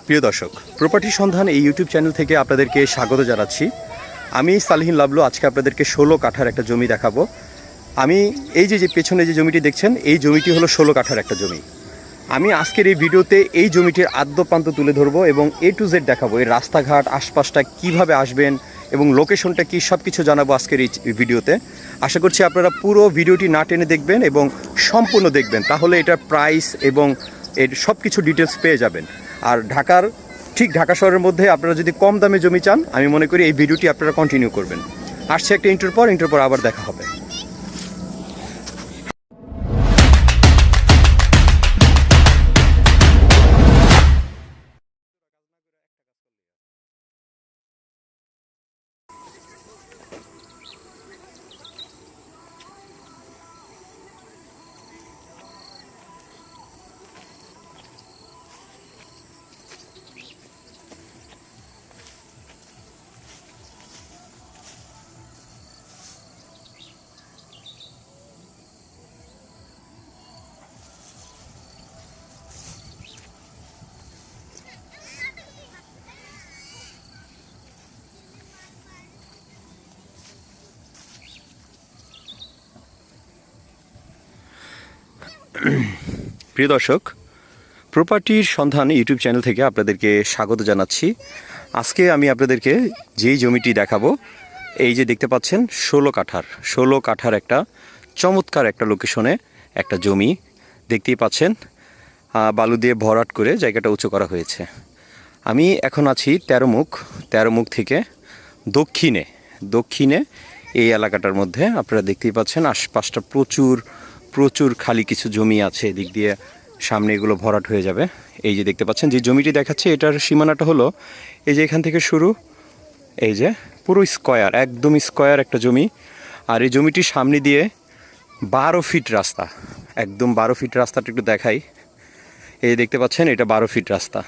প্রিয় দর্শক, প্রপার্টি সন্ধান এই ইউটিউব চ্যানেল থেকে আপনাদেরকে স্বাগত জানাচ্ছি। আমি সালহীন লাবলু আজকে আপনাদেরকে 16 কাঠার একটা জমি দেখাবো। আমি এই যে পেছনে যে জমিটি দেখছেন, এই জমিটি হলো 16 কাঠার একটা জমি। আমি আজকের এই ভিডিওতে এই জমিটির আদ্যপ্রান্ত তুলে ধরবো এবং A to Z দেখাবো। এই রাস্তাঘাট, আশপাশটা কিভাবে আসবেন এবং লোকেশনটা কি, সব কিছু জানাবো আজকের এই ভিডিওতে। আশা করছি আপনারা পুরো ভিডিওটি না টেনে দেখবেন এবং সম্পূর্ণ দেখবেন, তাহলে এটার প্রাইস এবং এর সব কিছু ডিটেলস পেয়ে যাবেন। আর ঢাকা শহরের মধ্যে আপনারা যদি কম দামে জমি চান, আমি মনে করি এই ভিডিওটি আপনারা কন্টিনিউ করবেন। আসছে একটা ইন্টার পর আবার দেখা হবে। প্রিয় দর্শক, প্রপার্টির সন্ধান ইউটিউব চ্যানেল থেকে আপনাদেরকে স্বাগত জানাচ্ছি। আজকে আমি আপনাদেরকে যেই জমিটি দেখাবো, এই যে দেখতে পাচ্ছেন 16 কাঠার একটা চমৎকার একটা লোকেশনে একটা জমি দেখতেই পাচ্ছেন। বালু দিয়ে ভরাট করে জায়গাটা উঁচু করা হয়েছে। আমি এখন আছি 13 মুখ থেকে দক্ষিণে এই এলাকাটার মধ্যে। আপনারা দেখতেই পাচ্ছেন আশপাশটা প্রচুর খালি কিছু জমি আছে। এদিক দিয়ে সামনে এগুলো ভরাট হয়ে যাবে। এই যে দেখতে পাচ্ছেন যে জমিটি দেখাচ্ছে, এটার সীমানাটা হলো এই যে এখান থেকে শুরু, এই যে পুরো স্কোয়ার, একদম স্কোয়ার একটা জমি। আর এই জমিটির সামনে দিয়ে 12 ফিট রাস্তা, একদম 12 ফিট রাস্তাটা একটু দেখাই। এই দেখতে পাচ্ছেন এটা 12 ফিট রাস্তা।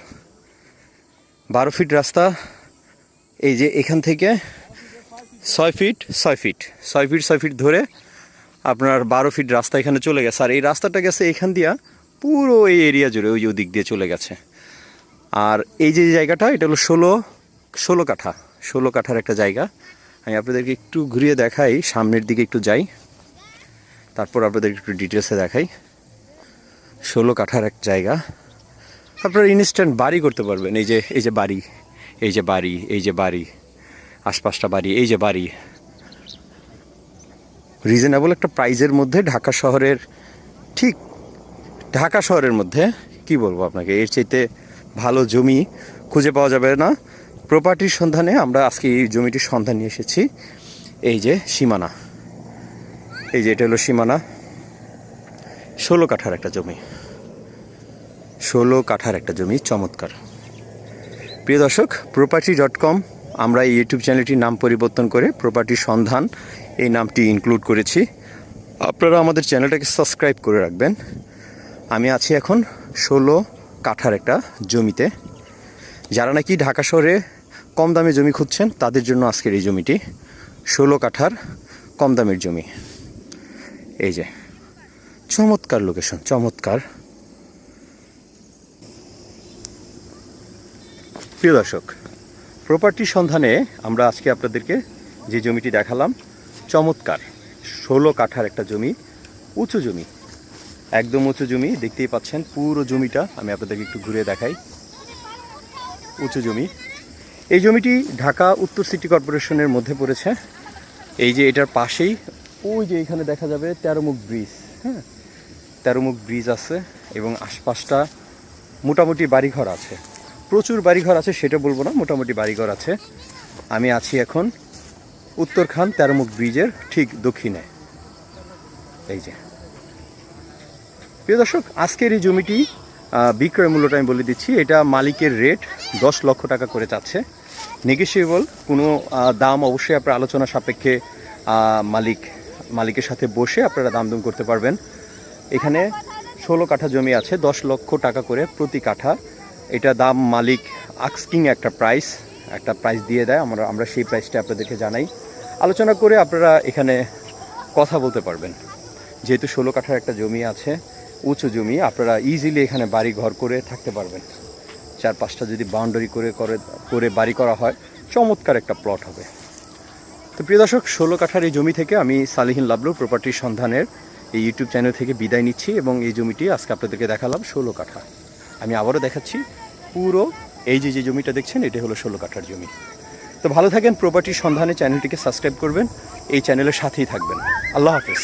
12 ফিট রাস্তা, এই যে এখান থেকে 6 ফিট ধরে আপনার 12 ফিট রাস্তা এখানে চলে গেছে। আর এই রাস্তাটা গেছে এখান দিয়া পুরো এই এরিয়া জুড়ে, ওই যে দিক দিয়ে চলে গেছে। আর এই যে জায়গাটা, এটা হলো 16 কাঠার একটা জায়গা। আমি আপনাদেরকে একটু ঘুরিয়ে দেখাই, সামনের দিকে একটু যাই, তারপর আপনাদেরকে একটু ডিটেলসে দেখাই। 16 কাঠার এক জায়গা, আপনারা ইনস্ট্যান্ট বাড়ি করতে পারবেন। এই যে বাড়ি, আশপাশটা বাড়ি, এই যে বাড়ি, রিজনেবল একটা প্রাইজের মধ্যে ঢাকা শহরের মধ্যে কি বলবো আপনাকে, এর চাইতে ভালো জমি খুঁজে পাওয়া যাবে না। প্রপার্টির সন্ধানে আমরা আজকে এই জমিটির সন্ধান নিয়ে এসেছি। এই যে সীমানা, এই যে এটা হলো সীমানা। 16 কাঠার একটা জমি, চমৎকার। প্রিয় দর্শক, property.com আমরা এই ইউটিউব চ্যানেলটির নাম পরিবর্তন করে প্রপার্টির সন্ধান এই নামটি ইনক্লুড করেছি। আপনারা আমাদের চ্যানেলটাকে সাবস্ক্রাইব করে রাখবেন। আমি আছি এখন 16 কাঠার একটা জমিতে। যারা নাকি ঢাকা শহরে কম দামে জমি খুঁজছেন, তাদের জন্য আজকের এই জমিটি 16 কাঠার কম দামের জমি। এই যে চমৎকার লোকেশন, চমৎকার। প্রিয় দর্শক, প্রপার্টির সন্ধানে আমরা আজকে আপনাদেরকে যে জমিটি দেখালাম, চমৎকার 16 কাঠার একটা জমি, উঁচু জমি, একদম উঁচু জমি। দেখতেই পাচ্ছেন পুরো জমিটা, আমি আপনাদেরকে একটু ঘুরে দেখাই। উঁচু জমি, এই জমিটি ঢাকা উত্তর সিটি কর্পোরেশনের মধ্যে পড়েছে। এই যে এটার পাশেই ওই যে এখানে দেখা যাবে 13 মুখ ব্রিজ। হ্যাঁ, 13 মুখ ব্রিজ আছে এবং আশপাশটা মোটামুটি বাড়িঘর আছে, প্রচুর বাড়িঘর আছে, সেটা বলবো না, মোটামুটি বাড়িঘর আছে। আমি আছি এখন উত্তরখান 13 মুখ ব্রিজের ঠিক দক্ষিণে। এই যে প্রিয় দর্শক, আজকের এই জমিটি বিক্রয় মূল্যটা আমি বলে দিচ্ছি। এটা মালিকের রেট 10 লক্ষ টাকা করে চাচ্ছে, নেগোশিয়েবল। কোনো দাম অবশ্যই আপনার আলোচনা সাপেক্ষে মালিকের সাথে বসে আপনারা দামদম করতে পারবেন। এখানে 16 কাঠা জমি আছে, 10 লক্ষ টাকা করে প্রতি কাঠা। এটা দাম মালিক আস্কিং একটা প্রাইস দিয়ে দেয়, আমরা সেই প্রাইসটা আপনাদেরকে জানাই। আলোচনা করে আপনারা এখানে কথা বলতে পারবেন। যেহেতু 16 কাঠার একটা জমি আছে, উঁচু জমি, আপনারা ইজিলি এখানে বাড়ি ঘর করে থাকতে পারবেন। 4-5টা যদি বাউন্ডারি করে বাড়ি করা হয়, চমৎকার একটা প্লট হবে। তো প্রিয় দর্শক, 16 কাঠার এই জমি থেকে আমি সালেহীন লাবলু প্রপার্টির সন্ধানের এই ইউটিউব চ্যানেল থেকে বিদায় নিচ্ছি এবং এই জমিটি আজকে আপনাদেরকে দেখালাম 16 কাঠা। আমি আবারও দেখাচ্ছি, পুরো এই যে জমিটা দেখছেন এটা হলো 16 কাঠার জমি। তো ভালো থাকেন, প্রপার্টির সন্ধানে চ্যানেলটিকে সাবস্ক্রাইব করবেন, এই চ্যানেলের সাথেই থাকবেন। আল্লাহ হাফেজ।